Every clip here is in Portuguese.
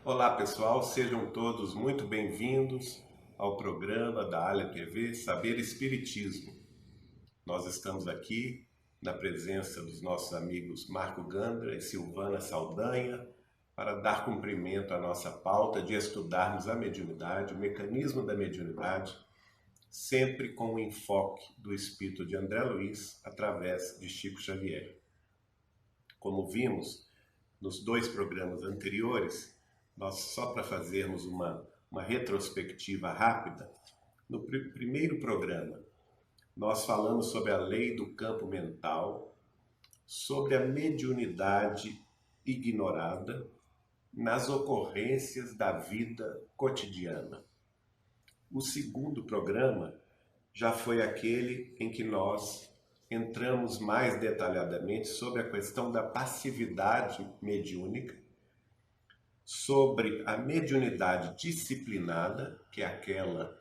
Olá pessoal, sejam todos muito bem-vindos ao programa da Alia TV Saber Espiritismo. Nós estamos aqui na presença dos nossos amigos Marco Gandra e Silvana Saldanha para dar cumprimento à nossa pauta de estudarmos a mediunidade, o mecanismo da mediunidade, sempre com o enfoque do espírito de André Luiz através de Chico Xavier. Como vimos nos dois programas anteriores, nós só para fazermos uma retrospectiva rápida, no primeiro programa nós falamos sobre a lei do campo mental, sobre a mediunidade ignorada nas ocorrências da vida cotidiana. O segundo programa já foi aquele em que nós entramos mais detalhadamente sobre a questão da passividade mediúnica, sobre a mediunidade disciplinada, que é aquela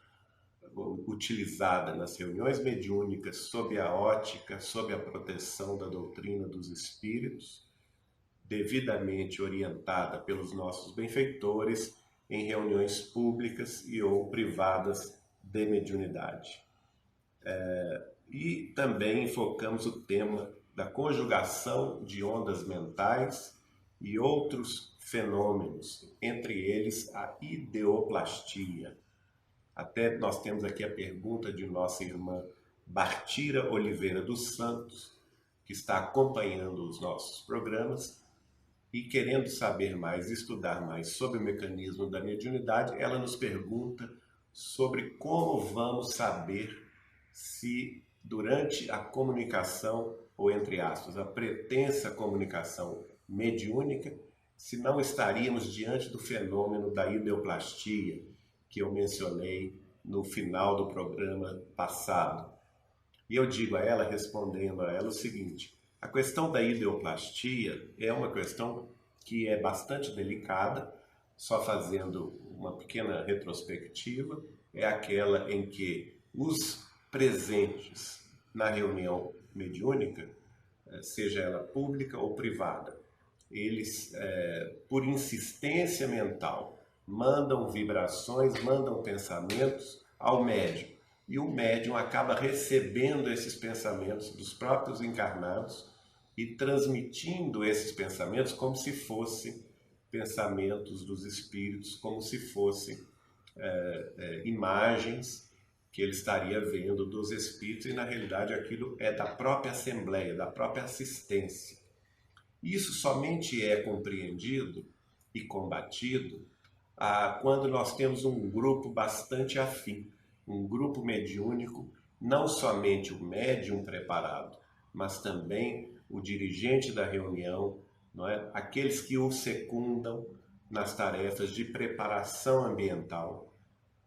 utilizada nas reuniões mediúnicas sob a ótica, sob a proteção da doutrina dos espíritos, devidamente orientada pelos nossos benfeitores em reuniões públicas e ou privadas de mediunidade. E também enfocamos o tema da conjugação de ondas mentais e outros fenômenos, entre eles a ideoplastia. Até nós temos aqui a pergunta de nossa irmã Bartira Oliveira dos Santos, que está acompanhando os nossos programas e querendo saber mais, estudar mais sobre o mecanismo da mediunidade. Ela nos pergunta sobre como vamos saber se durante a comunicação, ou entre aspas, a pretensa comunicação mediúnica, se não estaríamos diante do fenômeno da ideoplastia, que eu mencionei no final do programa passado. E eu digo a ela, respondendo a ela o seguinte: a questão da ideoplastia é uma questão que é bastante delicada, só fazendo uma pequena retrospectiva, é aquela em que os presentes na reunião mediúnica, seja ela pública ou privada, eles, por insistência mental, mandam vibrações, mandam pensamentos ao médium. E o médium acaba recebendo esses pensamentos dos próprios encarnados e transmitindo esses pensamentos como se fossem pensamentos dos espíritos, como se fossem imagens que ele estaria vendo dos espíritos, e na realidade aquilo é da própria assembleia, da própria assistência. Isso somente é compreendido e combatido quando nós temos um grupo bastante afim, um grupo mediúnico, não somente o médium preparado, mas também o dirigente da reunião, não é? Aqueles que o secundam nas tarefas de preparação ambiental.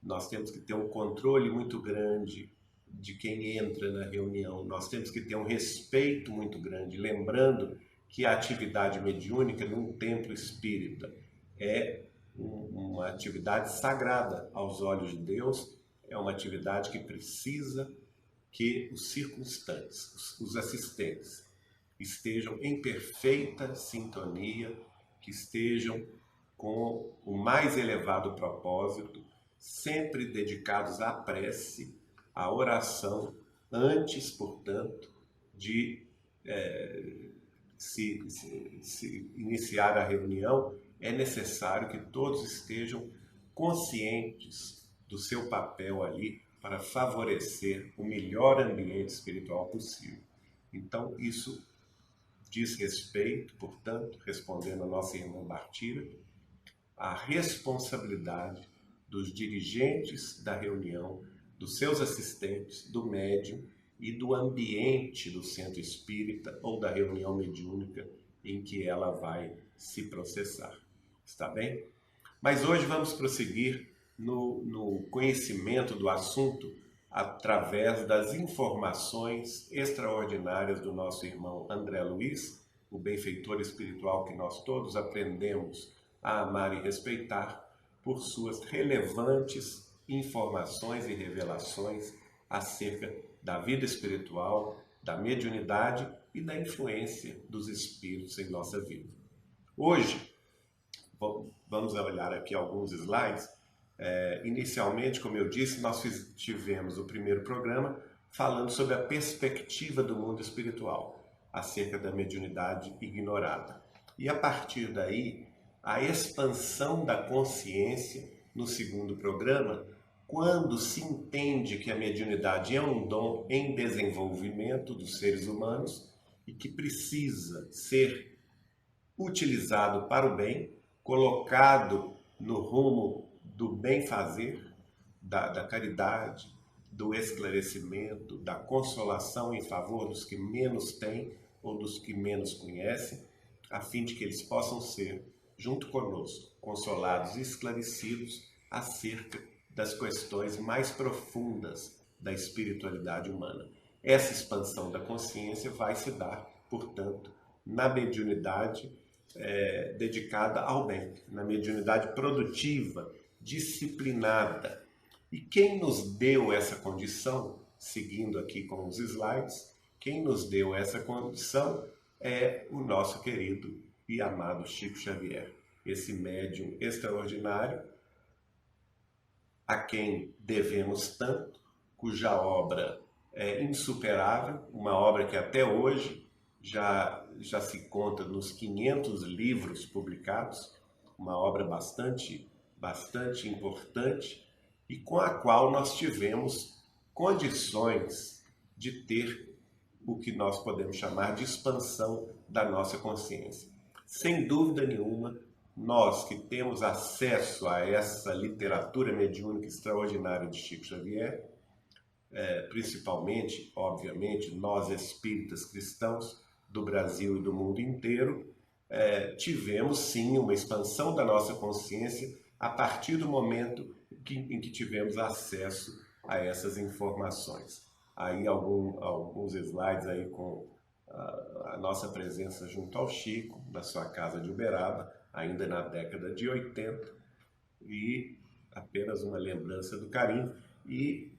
Nós temos que ter um controle muito grande de quem entra na reunião, nós temos que ter um respeito muito grande, lembrando que a atividade mediúnica num templo espírita é uma atividade sagrada aos olhos de Deus, é uma atividade que precisa que os circunstantes, os assistentes, estejam em perfeita sintonia, que estejam com o mais elevado propósito, sempre dedicados à prece, à oração, antes, portanto, de se iniciar a reunião. É necessário que todos estejam conscientes do seu papel ali para favorecer o melhor ambiente espiritual possível. Então, isso diz respeito, portanto, respondendo a nossa irmã Bartira, à responsabilidade dos dirigentes da reunião, dos seus assistentes, do médium e do ambiente do centro espírita ou da reunião mediúnica em que ela vai se processar. Está bem? Mas hoje vamos prosseguir no conhecimento do assunto através das informações extraordinárias do nosso irmão André Luiz, o benfeitor espiritual que nós todos aprendemos a amar e respeitar por suas relevantes informações e revelações acerca da vida espiritual, da mediunidade e da influência dos espíritos em nossa vida. Hoje, vamos olhar aqui alguns slides. Inicialmente, como eu disse, nós tivemos o primeiro programa falando sobre a perspectiva do mundo espiritual, acerca da mediunidade ignorada. E a partir daí, a expansão da consciência no segundo programa, quando se entende que a mediunidade é um dom em desenvolvimento dos seres humanos e que precisa ser utilizado para o bem, colocado no rumo do bem-fazer, da caridade, do esclarecimento, da consolação em favor dos que menos têm ou dos que menos conhecem, a fim de que eles possam ser, junto conosco, consolados e esclarecidos acerca das questões mais profundas da espiritualidade humana. Essa expansão da consciência vai se dar, portanto, na mediunidade dedicada ao bem, na mediunidade produtiva, disciplinada. E quem nos deu essa condição, seguindo aqui com os slides, quem nos deu essa condição é o nosso querido e amado Chico Xavier, esse médium extraordinário, a quem devemos tanto, cuja obra é insuperável, uma obra que até hoje já se conta nos 500 livros publicados, uma obra bastante importante e com a qual nós tivemos condições de ter o que nós podemos chamar de expansão da nossa consciência. Sem dúvida nenhuma, nós que temos acesso a essa literatura mediúnica extraordinária de Chico Xavier, principalmente, obviamente, nós espíritas cristãos do Brasil e do mundo inteiro, tivemos sim uma expansão da nossa consciência a partir do momento em que tivemos acesso a essas informações. Aí alguns slides aí com a nossa presença junto ao Chico, na sua casa de Uberaba, ainda na década de 80, e apenas uma lembrança do carinho. E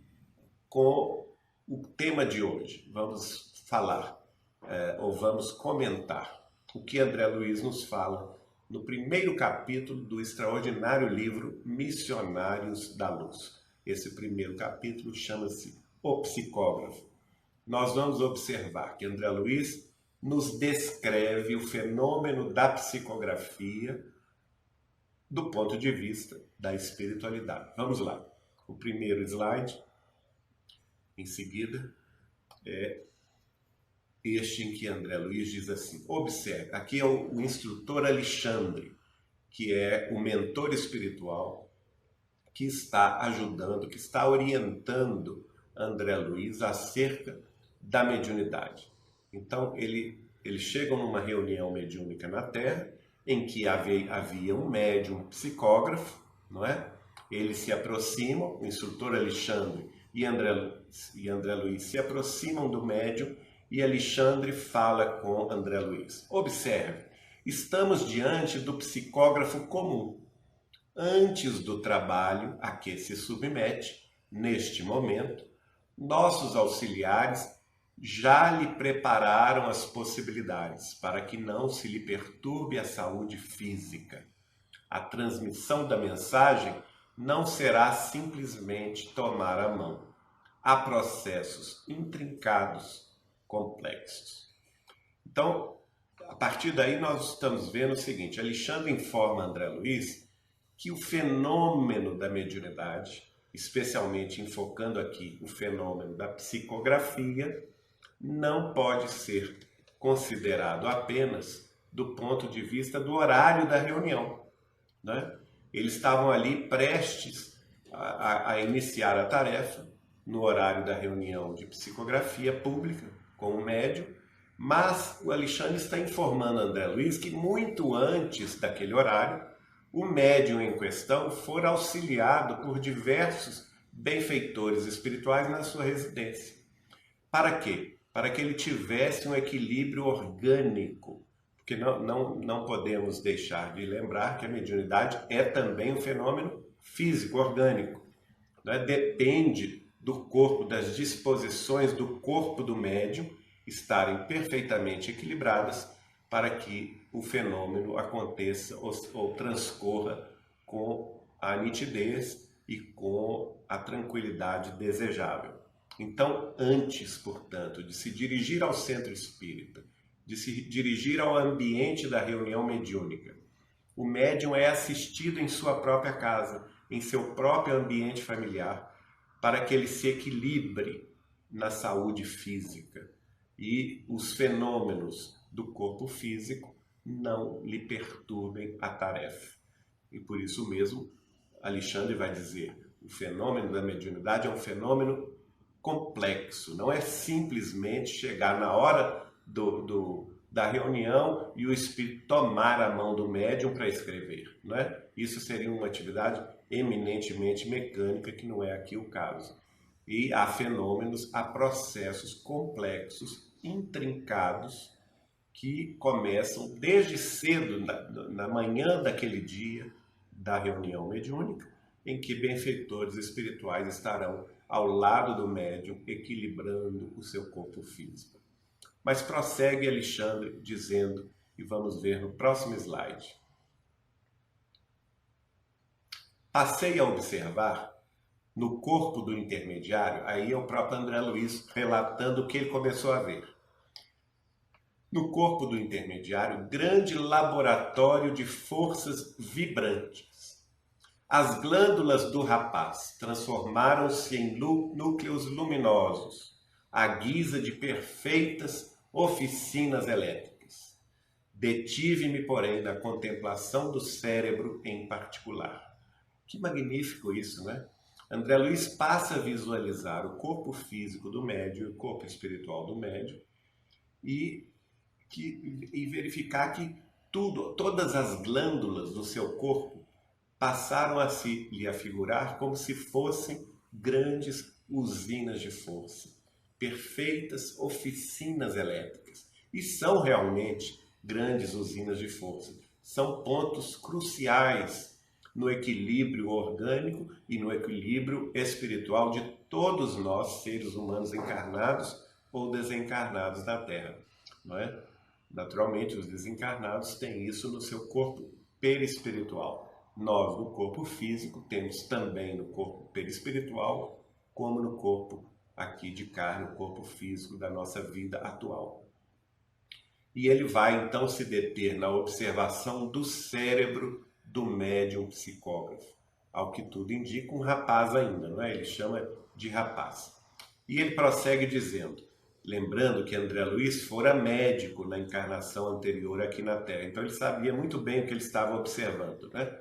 com o tema de hoje, vamos falar, ou vamos comentar, o que André Luiz nos fala no primeiro capítulo do extraordinário livro Missionários da Luz. Esse primeiro capítulo chama-se O Psicógrafo. Nós vamos observar que André Luiz nos descreve o fenômeno da psicografia do ponto de vista da espiritualidade. Vamos lá. O primeiro slide, em seguida, é este em que André Luiz diz assim: observe, aqui é o instrutor Alexandre, que é o mentor espiritual que está ajudando, que está orientando André Luiz acerca da mediunidade. Então, ele chega numa reunião mediúnica na Terra, em que havia um médium psicógrafo, não é? Eles se aproximam, o instrutor Alexandre e André Luiz se aproximam do médium, e Alexandre fala com André Luiz. Observe, estamos diante do psicógrafo comum. Antes do trabalho a que se submete, neste momento, nossos auxiliares já lhe prepararam as possibilidades para que não se lhe perturbe a saúde física. A transmissão da mensagem não será simplesmente tomar a mão. Há processos intrincados, complexos. Então, a partir daí nós estamos vendo o seguinte: Alexandre informa André Luiz que o fenômeno da mediunidade, especialmente enfocando aqui o fenômeno da psicografia, não pode ser considerado apenas do ponto de vista do horário da reunião, né? Eles estavam ali prestes a iniciar a tarefa no horário da reunião de psicografia pública com o médium, mas o Alexandre está informando André Luiz que muito antes daquele horário, o médium em questão fora auxiliado por diversos benfeitores espirituais na sua residência. Para quê? Para que ele tivesse um equilíbrio orgânico, porque não podemos deixar de lembrar que a mediunidade é também um fenômeno físico, orgânico, né? Depende do corpo, das disposições do corpo do médium estarem perfeitamente equilibradas para que o fenômeno aconteça ou transcorra com a nitidez e com a tranquilidade desejável. Então, antes, portanto, de se dirigir ao centro espírita, de se dirigir ao ambiente da reunião mediúnica, o médium é assistido em sua própria casa, em seu próprio ambiente familiar, para que ele se equilibre na saúde física e os fenômenos do corpo físico não lhe perturbem a tarefa. E por isso mesmo, Alexandre vai dizer, o fenômeno da mediunidade é um fenômeno complexo, não é simplesmente chegar na hora da reunião e o espírito tomar a mão do médium para escrever, não é? Isso seria uma atividade eminentemente mecânica, que não é aqui o caso. E há fenômenos, há processos complexos, intrincados, que começam desde cedo, na manhã daquele dia da reunião mediúnica, em que benfeitores espirituais estarão ao lado do médium, equilibrando o seu corpo físico. Mas prossegue Alexandre dizendo, e vamos ver no próximo slide. Passei a observar no corpo do intermediário, aí é o próprio André Luiz relatando o que ele começou a ver. No corpo do intermediário, grande laboratório de forças vibrantes. As glândulas do rapaz transformaram-se em núcleos luminosos, à guisa de perfeitas oficinas elétricas. Detive-me, porém, na contemplação do cérebro em particular. Que magnífico isso, né? André Luiz passa a visualizar o corpo físico do médium e o corpo espiritual do médium e verificar que todas as glândulas do seu corpo passaram a se lhe afigurar como se fossem grandes usinas de força, perfeitas oficinas elétricas. E são realmente grandes usinas de força. São pontos cruciais no equilíbrio orgânico e no equilíbrio espiritual de todos nós, seres humanos encarnados ou desencarnados da Terra, não é? Naturalmente, os desencarnados têm isso no seu corpo perispiritual. Nós, no corpo físico, temos também no corpo perispiritual, como no corpo aqui de carne, o corpo físico da nossa vida atual. E ele vai, então, se deter na observação do cérebro do médium psicógrafo. Ao que tudo indica, um rapaz ainda, não é? Ele chama de rapaz. E ele prossegue dizendo, lembrando que André Luiz fora médico na encarnação anterior aqui na Terra, então ele sabia muito bem o que ele estava observando, né?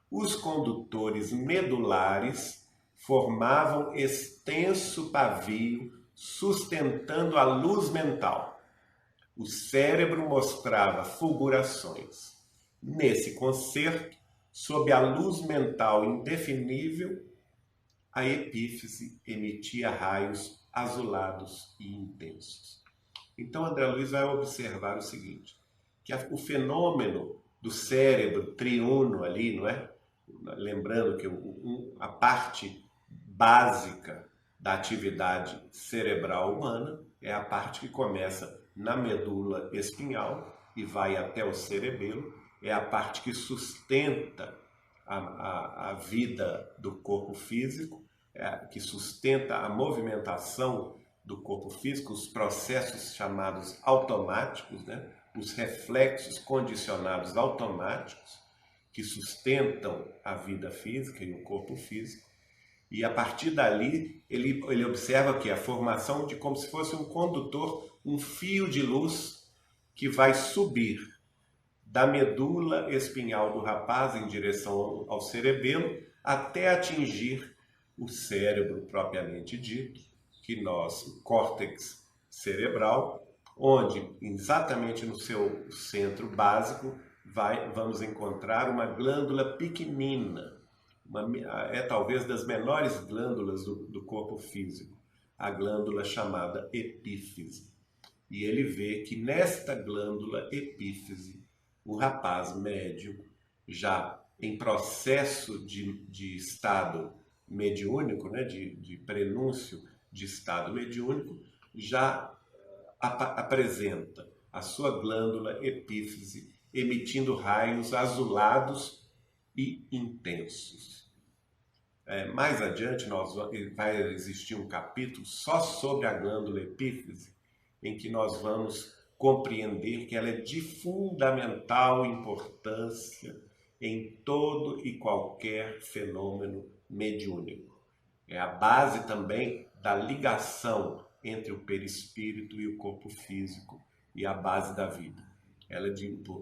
Os condutores medulares formavam extenso pavio sustentando a luz mental. O cérebro mostrava fulgurações. Nesse concerto, sob a luz mental indefinível, a epífise emitia raios azulados e intensos. Então, André Luiz vai observar o seguinte, que o fenômeno do cérebro triuno ali, não é? Lembrando que a parte básica da atividade cerebral humana é a parte que começa na medula espinhal e vai até o cerebelo, é a parte que sustenta a vida do corpo físico, que sustenta a movimentação do corpo físico, os processos chamados automáticos, né? Os reflexos condicionados automáticos, que sustentam a vida física e o corpo físico. E a partir dali, ele observa que a formação de como se fosse um condutor, um fio de luz que vai subir da medula espinhal do rapaz em direção ao cerebelo até atingir o cérebro propriamente dito, que nós, o córtex cerebral, onde exatamente no seu centro básico vamos encontrar uma glândula pequenina, é talvez das menores glândulas do corpo físico, a glândula chamada epífise. E ele vê que nesta glândula epífise, o rapaz médio, já em processo de estado mediúnico, né, de prenúncio de estado mediúnico, já apresenta a sua glândula epífise, emitindo raios azulados e intensos. Mais adiante vai existir um capítulo só sobre a glândula epífise, em que nós vamos compreender que ela é de fundamental importância em todo e qualquer fenômeno mediúnico. É a base também da ligação entre o perispírito e o corpo físico e a base da vida. Ela é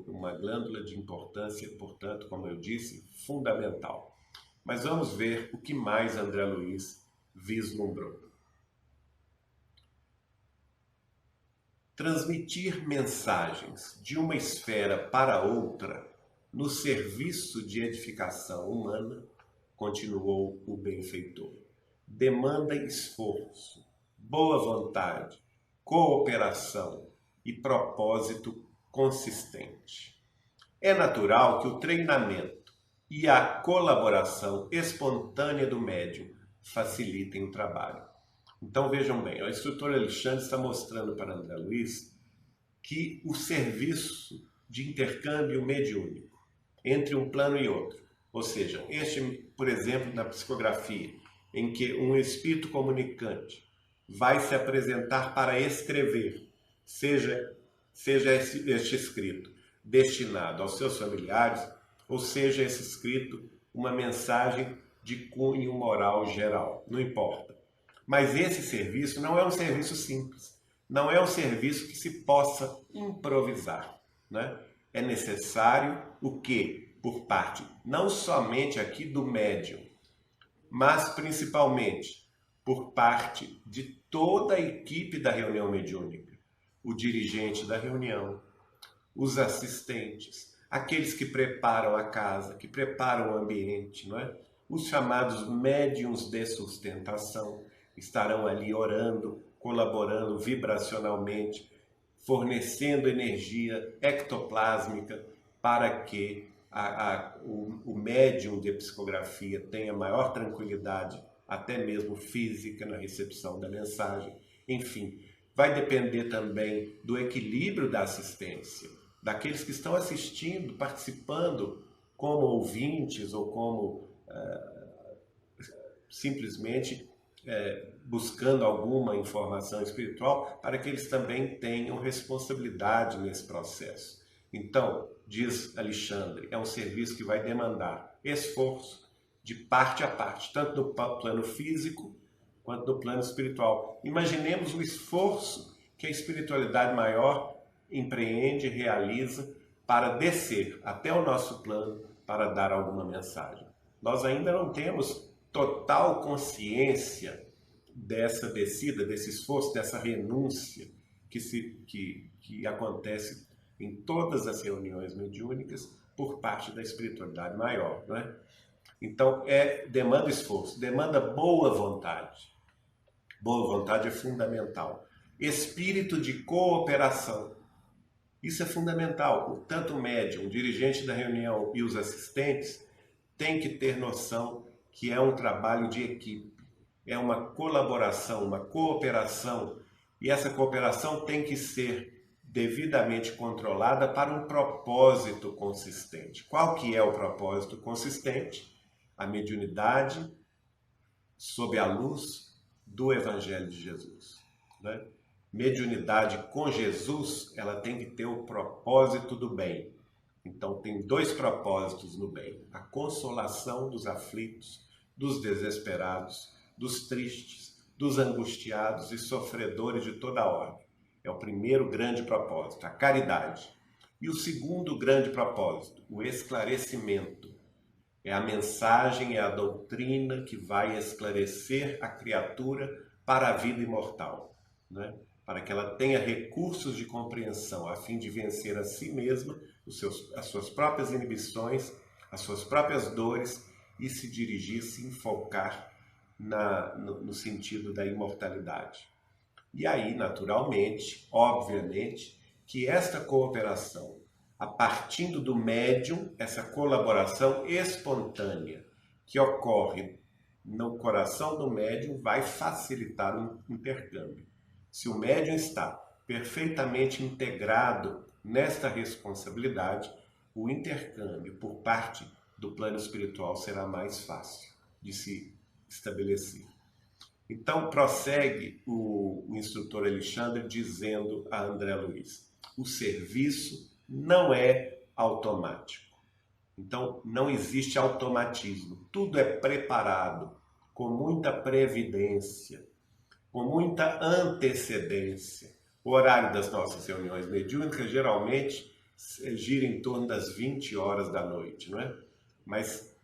uma glândula de importância, portanto, como eu disse, fundamental. Mas vamos ver o que mais André Luiz vislumbrou. Transmitir mensagens de uma esfera para outra no serviço de edificação humana, continuou o benfeitor, demanda esforço, boa vontade, cooperação e propósito consistente. É natural que o treinamento e a colaboração espontânea do médium facilitem o trabalho. Então vejam bem, o instrutor Alexandre está mostrando para André Luiz que o serviço de intercâmbio mediúnico entre um plano e outro, ou seja, por exemplo, na psicografia, em que um espírito comunicante vai se apresentar para escrever, seja este escrito destinado aos seus familiares, ou seja esse escrito uma mensagem de cunho moral geral, não importa. Mas esse serviço não é um serviço simples, não é um serviço que se possa improvisar, né? É necessário o quê? Por parte não somente aqui do médium, mas principalmente por parte de toda a equipe da reunião mediúnica, o dirigente da reunião, os assistentes, aqueles que preparam a casa, que preparam o ambiente, não é? Os chamados médiuns de sustentação estarão ali orando, colaborando vibracionalmente, fornecendo energia ectoplásmica para que o médium de psicografia tenha maior tranquilidade, até mesmo física, na recepção da mensagem. Enfim, vai depender também do equilíbrio da assistência, daqueles que estão assistindo, participando como ouvintes ou como simplesmente buscando alguma informação espiritual, para que eles também tenham responsabilidade nesse processo. Então, diz Alexandre, é um serviço que vai demandar esforço de parte a parte, tanto no plano físico quanto no plano espiritual. Imaginemos o esforço que a espiritualidade maior empreende, realiza para descer até o nosso plano para dar alguma mensagem. Nós ainda não temos total consciência dessa descida, desse esforço, dessa renúncia que acontece em todas as reuniões mediúnicas por parte da espiritualidade maior, não é? Então, demanda esforço, demanda boa vontade. Boa vontade é fundamental. Espírito de cooperação. Isso é fundamental. Tanto o médium, o dirigente da reunião e os assistentes têm que ter noção que é um trabalho de equipe. É uma colaboração, uma cooperação. E essa cooperação tem que ser devidamente controlada para um propósito consistente. Qual que é o propósito consistente? A mediunidade sob a luz do Evangelho de Jesus, né? Mediunidade com Jesus, ela tem que ter o propósito do bem. Então tem dois propósitos no bem: a consolação dos aflitos, dos desesperados, dos tristes, dos angustiados e sofredores de toda ordem. É o primeiro grande propósito, a caridade. E o segundo grande propósito, o esclarecimento. É a mensagem, é a doutrina que vai esclarecer a criatura para a vida imortal, né? Para que ela tenha recursos de compreensão, a fim de vencer a si mesma, as suas próprias inibições, as suas próprias dores e se dirigir, se enfocar no sentido da imortalidade. E aí, naturalmente, obviamente, que esta cooperação, a partir do médium, essa colaboração espontânea que ocorre no coração do médium vai facilitar o intercâmbio. Se o médium está perfeitamente integrado nesta responsabilidade, o intercâmbio por parte do plano espiritual será mais fácil de se estabelecer. Então, prossegue o instrutor Alexandre dizendo a André Luiz: o serviço não é automático. Então, não existe automatismo. Tudo é preparado com muita previdência, com muita antecedência. O horário das nossas reuniões mediúnicas geralmente gira em torno das 20 horas da noite, não é? Mas,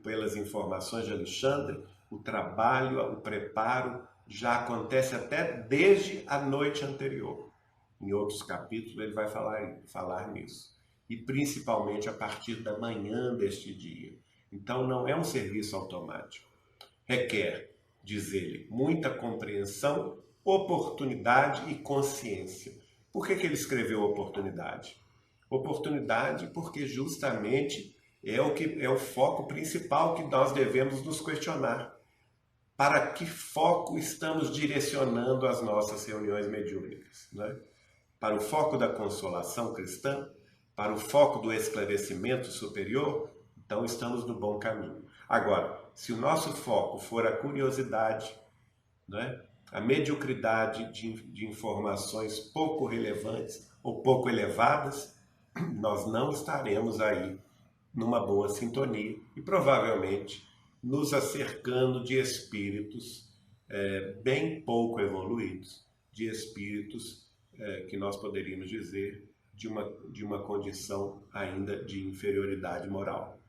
pelas informações de Alexandre, o trabalho, o preparo já acontece até desde a noite anterior. Em outros capítulos ele vai falar nisso. E principalmente a partir da manhã deste dia. Então não é um serviço automático. Requer, diz ele, muita compreensão, oportunidade e consciência. Por que ele escreveu oportunidade? Oportunidade porque justamente é o foco principal que nós devemos nos questionar. Para que foco estamos direcionando as nossas reuniões mediúnicas? Né? Para o foco da consolação cristã? Para o foco do esclarecimento superior? Então estamos no bom caminho. Agora, se o nosso foco for a curiosidade, né? A mediocridade de informações pouco relevantes ou pouco elevadas, nós não estaremos aí numa boa sintonia e provavelmente nos acercando de espíritos bem pouco evoluídos, de espíritos que nós poderíamos dizer de uma condição ainda de inferioridade moral.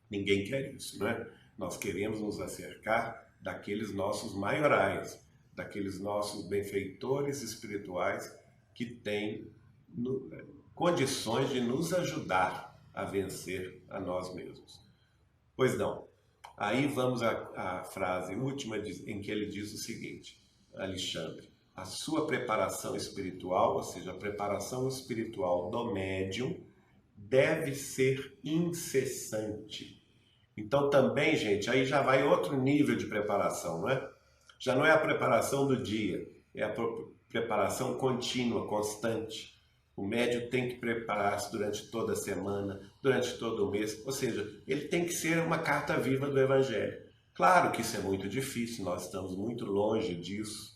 Ninguém quer isso, não é? Nós queremos nos acercar daqueles nossos maiorais, daqueles nossos benfeitores espirituais que têm condições de nos ajudar a vencer a nós mesmos. Pois não. Aí vamos à frase última em que ele diz o seguinte, Alexandre: a sua preparação espiritual, ou seja, a preparação espiritual do médium, deve ser incessante. Então também, gente, aí já vai outro nível de preparação, não é? Já não é a preparação do dia, é a preparação contínua, constante. O médium tem que preparar-se durante toda a semana, durante todo o mês, ou seja, ele tem que ser uma carta viva do Evangelho. Claro que isso é muito difícil, nós estamos muito longe disso.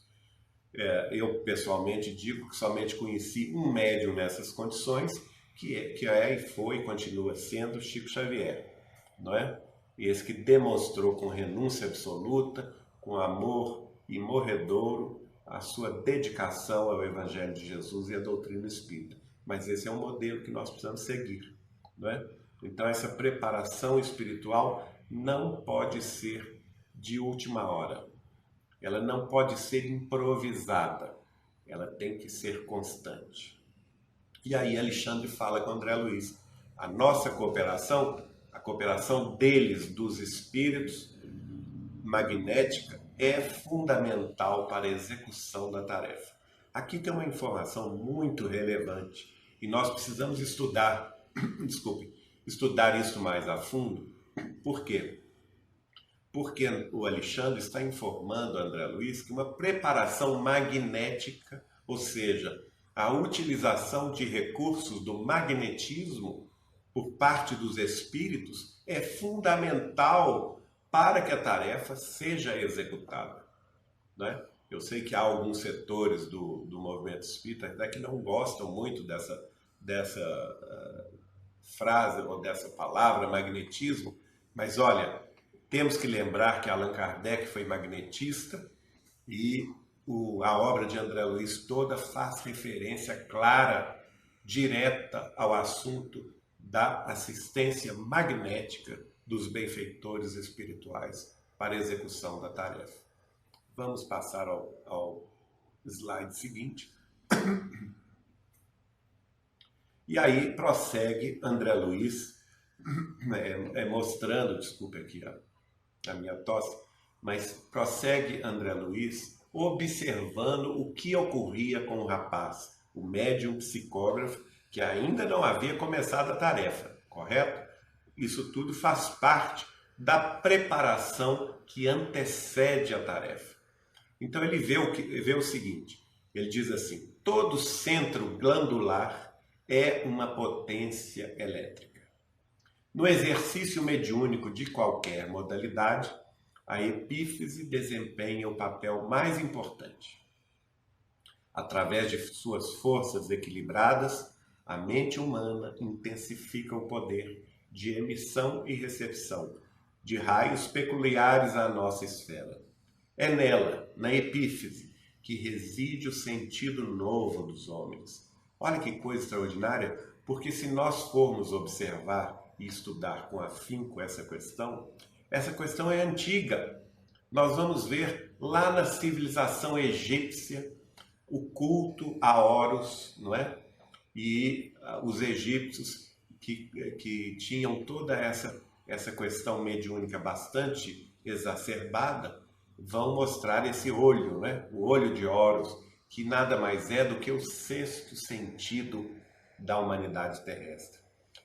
Eu, pessoalmente, digo que somente conheci um médium nessas condições, que é e foi e continua sendo Chico Xavier, não é? Esse que demonstrou com renúncia absoluta, com amor imorredouro, a sua dedicação ao Evangelho de Jesus e à doutrina espírita. Mas esse é um modelo que nós precisamos seguir, não é? Então essa preparação espiritual não pode ser de última hora. Ela não pode ser improvisada. Ela tem que ser constante. E aí Alexandre fala com André Luiz: a nossa cooperação, a cooperação deles, dos espíritos, magnética, é fundamental para a execução da tarefa. Aqui tem uma informação muito relevante e nós precisamos estudar, estudar isso mais a fundo. Por quê? Porque o Alexandre está informando André Luiz que uma preparação magnética, ou seja, a utilização de recursos do magnetismo por parte dos espíritos é fundamental para que a tarefa seja executada. Né? Eu sei que há alguns setores do movimento espírita até que não gostam muito dessa frase ou dessa palavra, magnetismo, mas olha, temos que lembrar que Allan Kardec foi magnetista e a obra de André Luiz toda faz referência clara, direta ao assunto da assistência magnética dos benfeitores espirituais para a execução da tarefa. Vamos passar ao slide seguinte. E aí prossegue André Luiz, mostrando, desculpe aqui a minha tosse, mas prossegue André Luiz observando o que ocorria com o rapaz, o médium psicógrafo, que ainda não havia começado a tarefa, correto? Isso tudo faz parte da preparação que antecede a tarefa. Então ele vê o seguinte: Ele diz assim: todo centro glandular é uma potência elétrica. No exercício mediúnico de qualquer modalidade, a epífise desempenha o papel mais importante. Através de suas forças equilibradas, a mente humana intensifica o poder de emissão e recepção de raios peculiares à nossa esfera. É nela, na epífise, que reside o sentido novo dos homens. Olha que coisa extraordinária, porque se nós formos observar e estudar com afinco essa questão é antiga. Nós vamos ver lá na civilização egípcia o culto a Horus, não é? E os egípcios que tinham toda essa questão mediúnica bastante exacerbada, vão mostrar esse olho, né? O olho de Horus, que nada mais é do que o sexto sentido da humanidade terrestre.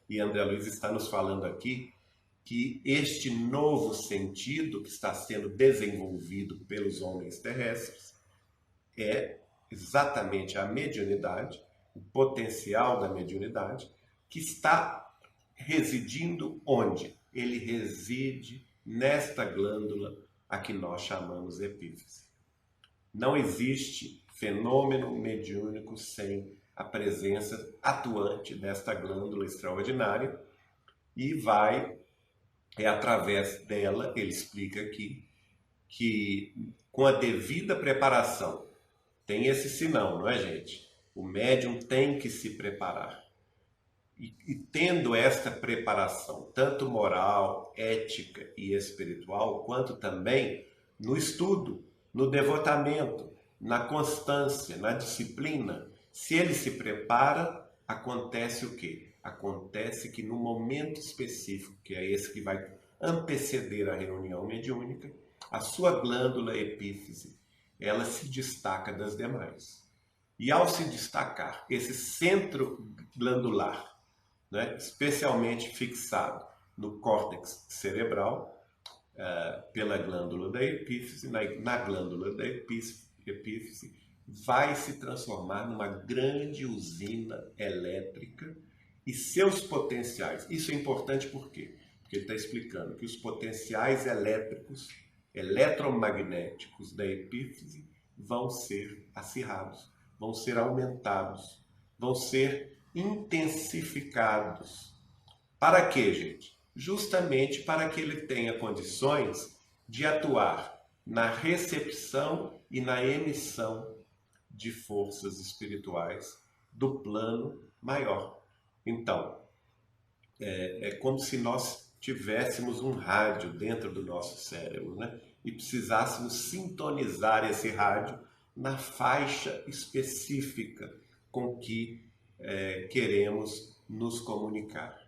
E André Luiz está nos falando aqui que este novo sentido que está sendo desenvolvido pelos homens terrestres é exatamente a mediunidade, o potencial da mediunidade, que está residindo onde? Ele reside nesta glândula a que nós chamamos epífise. Não existe fenômeno mediúnico sem a presença atuante desta glândula extraordinária, e é através dela, ele explica aqui, que com a devida preparação, tem esse sinal, não é, gente? O médium tem que se preparar. E tendo esta preparação, tanto moral, ética e espiritual, quanto também no estudo, no devotamento, na constância, na disciplina, se ele se prepara, acontece o quê? Acontece que no momento específico, que é esse que vai anteceder a reunião mediúnica, a sua glândula epífise, ela se destaca das demais. E ao se destacar, esse centro glandular, né, especialmente fixado no córtex cerebral, pela glândula da epífise, na glândula da epífise, vai se transformar numa grande usina elétrica e seus potenciais. Isso é importante por quê? Porque ele está explicando que os potenciais elétricos, eletromagnéticos da epífise vão ser acirrados, vão ser aumentados, vão ser intensificados. Para quê, gente? Justamente para que ele tenha condições de atuar na recepção e na emissão de forças espirituais do plano maior. Então, é como se nós tivéssemos um rádio dentro do nosso cérebro, né? E precisássemos sintonizar esse rádio na faixa específica com que queremos nos comunicar.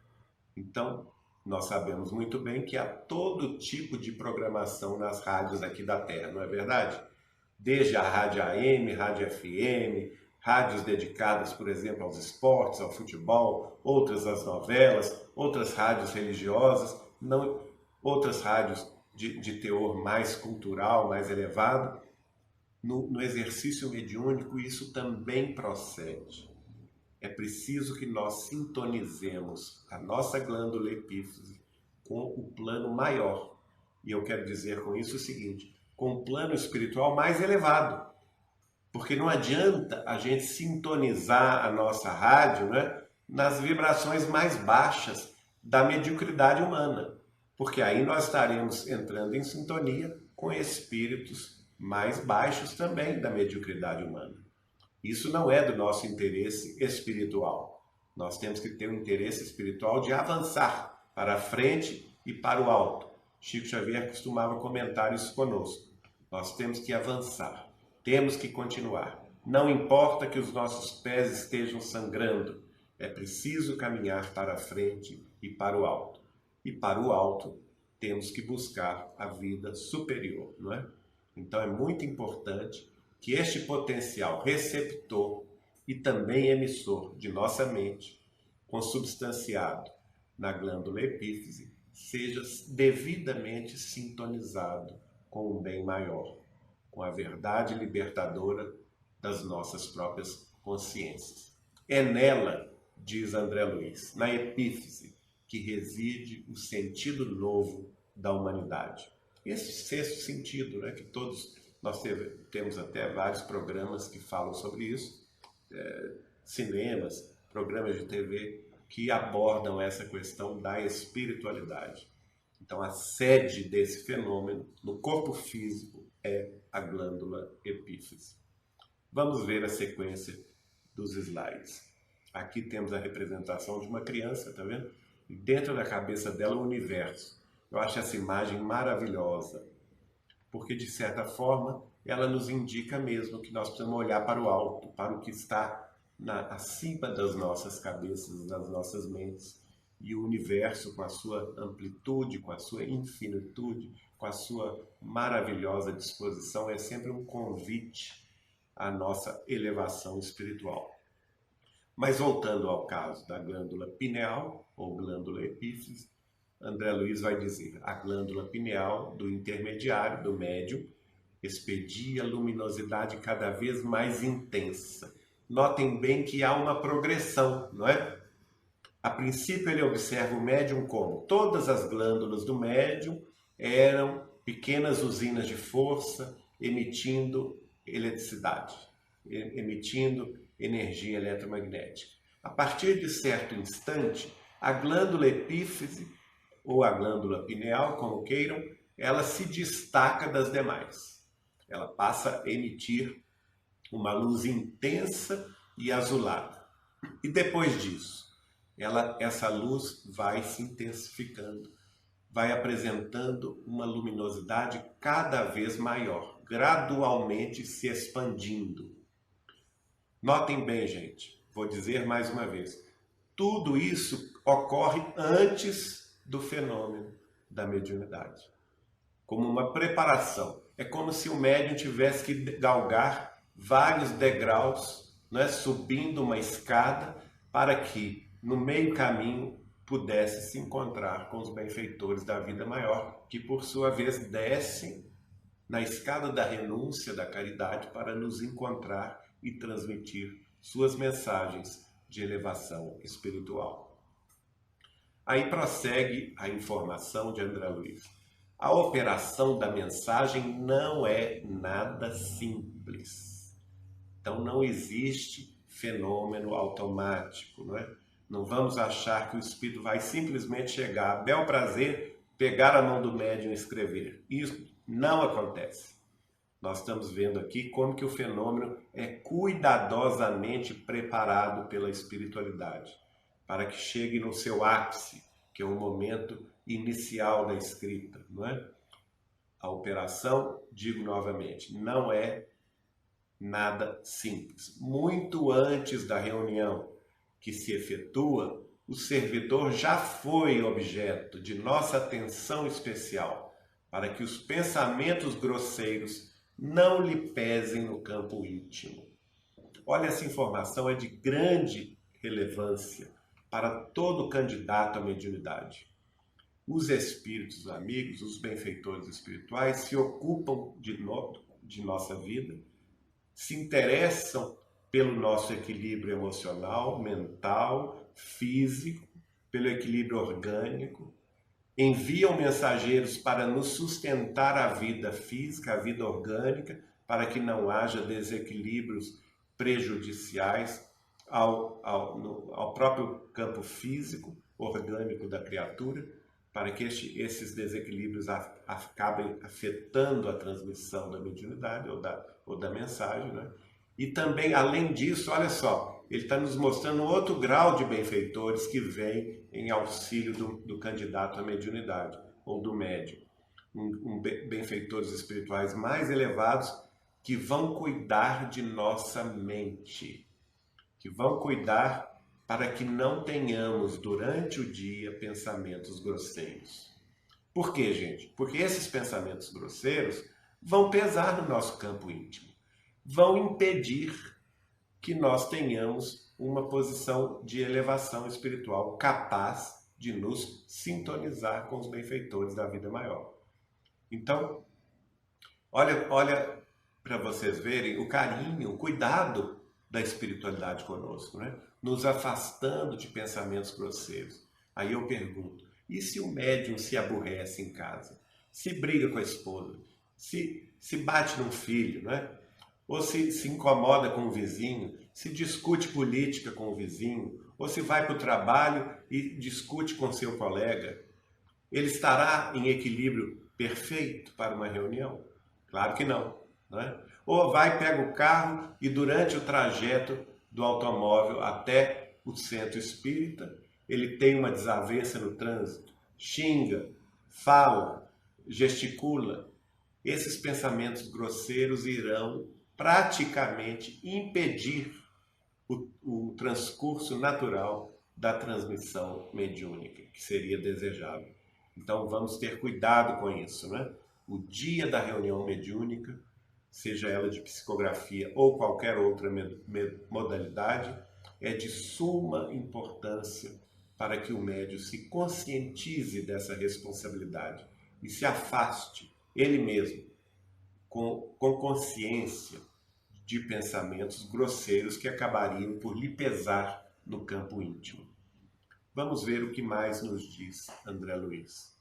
Então, nós sabemos muito bem que há todo tipo de programação nas rádios aqui da Terra, não é verdade? Desde a rádio AM, rádio FM, rádios dedicadas, por exemplo, aos esportes, ao futebol, outras às novelas, outras rádios religiosas, outras rádios de teor mais cultural, mais elevado. No exercício mediúnico, isso também procede. É preciso que nós sintonizemos a nossa glândula epífise com o plano maior. E eu quero dizer com isso o seguinte, com o plano espiritual mais elevado. Porque não adianta a gente sintonizar a nossa rádio, né, nas vibrações mais baixas da mediocridade humana. Porque aí nós estaremos entrando em sintonia com espíritos mais baixos também da mediocridade humana. Isso não é do nosso interesse espiritual. Nós temos que ter um interesse espiritual de avançar para a frente e para o alto. Chico Xavier costumava comentar isso conosco. Nós temos que avançar, temos que continuar. Não importa que os nossos pés estejam sangrando, é preciso caminhar para a frente e para o alto. E para o alto, temos que buscar a vida superior, não é? Então é muito importante que este potencial receptor e também emissor de nossa mente, consubstanciado na glândula epífise, seja devidamente sintonizado com o bem maior, com a verdade libertadora das nossas próprias consciências. É nela, diz André Luiz, na epífise, que reside o sentido novo da humanidade. Esse sexto sentido, né, que todos nós temos até vários programas que falam sobre isso, cinemas, programas de TV que abordam essa questão da espiritualidade. Então, a sede desse fenômeno no corpo físico é a glândula epífise. Vamos ver a sequência dos slides. Aqui temos a representação de uma criança, tá vendo? E dentro da cabeça dela o universo. Eu acho essa imagem maravilhosa, porque de certa forma ela nos indica mesmo que nós precisamos olhar para o alto, para o que está acima das nossas cabeças, das nossas mentes. E o universo, com a sua amplitude, com a sua infinitude, com a sua maravilhosa disposição, é sempre um convite à nossa elevação espiritual. Mas voltando ao caso da glândula pineal, ou glândula epífise, André Luiz vai dizer: a glândula pineal do intermediário, do médium, expedia luminosidade cada vez mais intensa. Notem bem que há uma progressão, não é? A princípio ele observa o médium como todas as glândulas do médium eram pequenas usinas de força emitindo eletricidade, emitindo energia eletromagnética. A partir de certo instante, a glândula epífise, ou a glândula pineal, como queiram, ela se destaca das demais. Ela passa a emitir uma luz intensa e azulada. E depois disso, essa luz vai se intensificando, vai apresentando uma luminosidade cada vez maior, gradualmente se expandindo. Notem bem, gente, vou dizer mais uma vez, tudo isso ocorre antes do fenômeno da mediunidade, como uma preparação. É como se o médium tivesse que galgar vários degraus, né, subindo uma escada, para que no meio caminho pudesse se encontrar com os benfeitores da vida maior, que por sua vez descem na escada da renúncia, da caridade, para nos encontrar e transmitir suas mensagens de elevação espiritual. Aí prossegue a informação de André Luiz. A operação da mensagem não é nada simples. Então não existe fenômeno automático, não é? Não vamos achar que o espírito vai simplesmente chegar a bel prazer, pegar a mão do médium e escrever. Isso não acontece. Nós estamos vendo aqui como que o fenômeno é cuidadosamente preparado pela espiritualidade, para que chegue no seu ápice, que é o momento inicial da escrita, não é? A operação, digo novamente, não é nada simples. Muito antes da reunião que se efetua, o servidor já foi objeto de nossa atenção especial, para que os pensamentos grosseiros não lhe pesem no campo íntimo. Olha, essa informação é de grande relevância para todo candidato à mediunidade. Os espíritos amigos, os benfeitores espirituais, se ocupam de nossa vida, se interessam pelo nosso equilíbrio emocional, mental, físico, pelo equilíbrio orgânico, enviam mensageiros para nos sustentar a vida física, a vida orgânica, para que não haja desequilíbrios prejudiciais ao próprio campo físico, orgânico da criatura, para que esses desequilíbrios acabem afetando a transmissão da mediunidade ou da mensagem, né? E também, além disso, olha só, ele está nos mostrando um outro grau de benfeitores que vem em auxílio do candidato à mediunidade, ou do médium. Benfeitores espirituais mais elevados que vão cuidar de nossa mente, que vão cuidar para que não tenhamos durante o dia pensamentos grosseiros. Por quê, gente? Porque esses pensamentos grosseiros vão pesar no nosso campo íntimo, vão impedir que nós tenhamos uma posição de elevação espiritual capaz de nos sintonizar com os benfeitores da vida maior. Então, olha para vocês verem o carinho, o cuidado da espiritualidade conosco, né? Nos afastando de pensamentos grosseiros. Aí eu pergunto, e se o médium se aborrece em casa? Se briga com a esposa? Se bate num filho, né? Ou se incomoda com o vizinho? Se discute política com o vizinho? Ou se vai para o trabalho e discute com seu colega? Ele estará em equilíbrio perfeito para uma reunião? Claro que não, né? Ou vai, pega o carro e durante o trajeto do automóvel até o centro espírita, ele tem uma desavença no trânsito, xinga, fala, gesticula. Esses pensamentos grosseiros irão praticamente impedir o transcurso natural da transmissão mediúnica, que seria desejável. Então vamos ter cuidado com isso, né? O dia da reunião mediúnica, seja ela de psicografia ou qualquer outra modalidade, é de suma importância para que o médium se conscientize dessa responsabilidade e se afaste ele mesmo com consciência de pensamentos grosseiros que acabariam por lhe pesar no campo íntimo. Vamos ver o que mais nos diz André Luiz.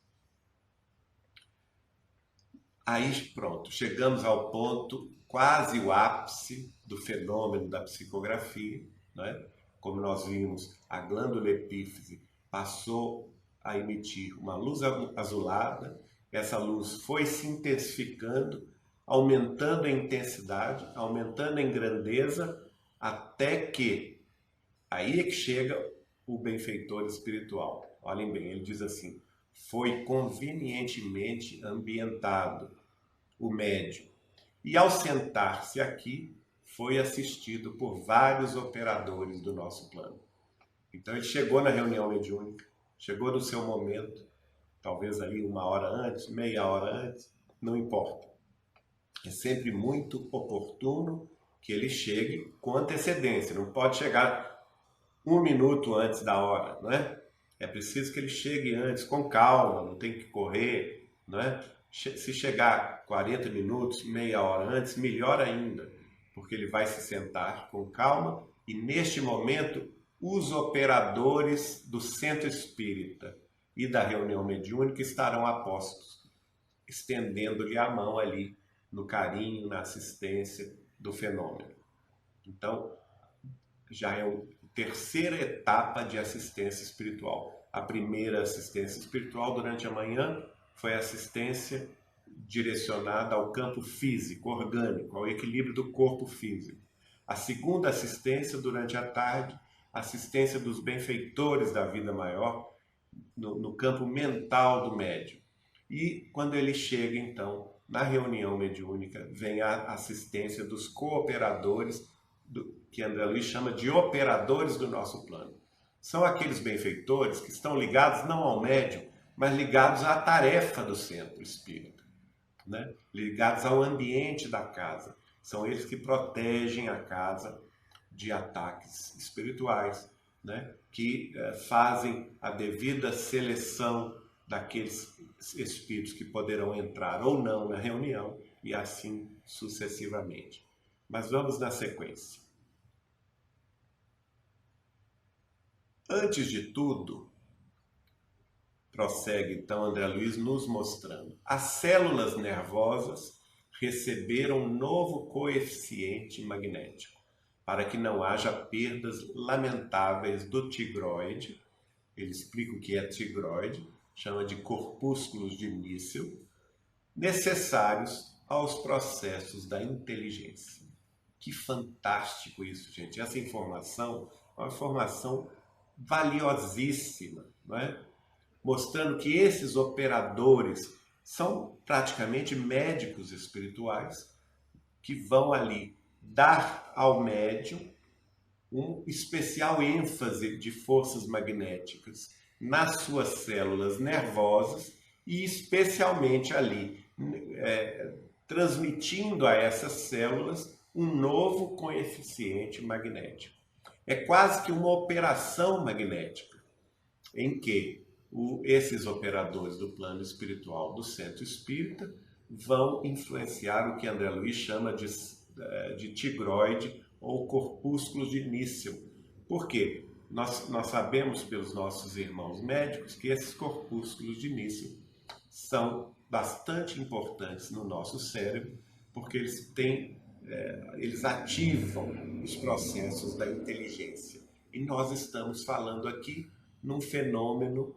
Aí pronto, chegamos ao ponto, quase o ápice do fenômeno da psicografia, né? Como nós vimos, a glândula epífise passou a emitir uma luz azulada, essa luz foi se intensificando, aumentando em intensidade, aumentando em grandeza, até que, aí é que chega o benfeitor espiritual. Olhem bem, ele diz assim, foi convenientemente ambientado o médium. E ao sentar-se aqui, foi assistido por vários operadores do nosso plano. Então ele chegou na reunião mediúnica, chegou no seu momento, talvez ali 1 hora antes, meia hora antes, não importa. É sempre muito oportuno que ele chegue com antecedência, não pode chegar 1 minuto antes da hora, não é? É preciso que ele chegue antes, com calma, não tem que correr, não é? Se chegar 40 minutos, meia hora antes, melhor ainda, porque ele vai se sentar com calma e neste momento os operadores do centro espírita e da reunião mediúnica estarão a postos, estendendo-lhe a mão ali no carinho, na assistência do fenômeno. Então, já é a terceira etapa de assistência espiritual. A primeira assistência espiritual durante a manhã foi assistência direcionada ao campo físico, orgânico, ao equilíbrio do corpo físico. A segunda assistência durante a tarde, assistência dos benfeitores da vida maior, no campo mental do médium. E quando ele chega, então, na reunião mediúnica, vem a assistência dos cooperadores, que André Luiz chama de operadores do nosso plano. São aqueles benfeitores que estão ligados não ao médium, mas ligados à tarefa do centro espírita, né? Ligados ao ambiente da casa. São eles que protegem a casa de ataques espirituais, né? Que fazem a devida seleção daqueles espíritos que poderão entrar ou não na reunião e assim sucessivamente. Mas vamos na sequência. Antes de tudo, prossegue então André Luiz nos mostrando, as células nervosas receberam um novo coeficiente magnético, para que não haja perdas lamentáveis do tigroide. Ele explica o que é tigroide, chama de corpúsculos de míssil, necessários aos processos da inteligência. Que fantástico isso, gente. Essa informação é uma informação valiosíssima, não é? Mostrando que esses operadores são praticamente médicos espirituais que vão ali dar ao médium um especial ênfase de forças magnéticas nas suas células nervosas e especialmente ali transmitindo a essas células um novo coeficiente magnético. É quase que uma operação magnética em que esses operadores do plano espiritual do centro espírita vão influenciar o que André Luiz chama de tigroide ou corpúsculos de Nícium. Por quê? Nós sabemos pelos nossos irmãos médicos que esses corpúsculos de Nícium são bastante importantes no nosso cérebro, porque eles ativam os processos da inteligência. E nós estamos falando aqui num fenômeno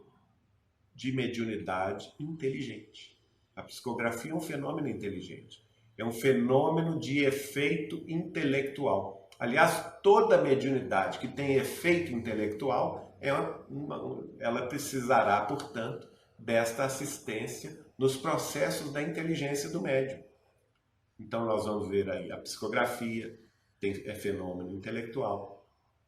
de mediunidade inteligente. A psicografia é um fenômeno inteligente. É um fenômeno de efeito intelectual. Aliás, toda mediunidade que tem efeito intelectual, ela precisará, portanto, desta assistência nos processos da inteligência do médium. Então, nós vamos ver aí a psicografia, é fenômeno intelectual.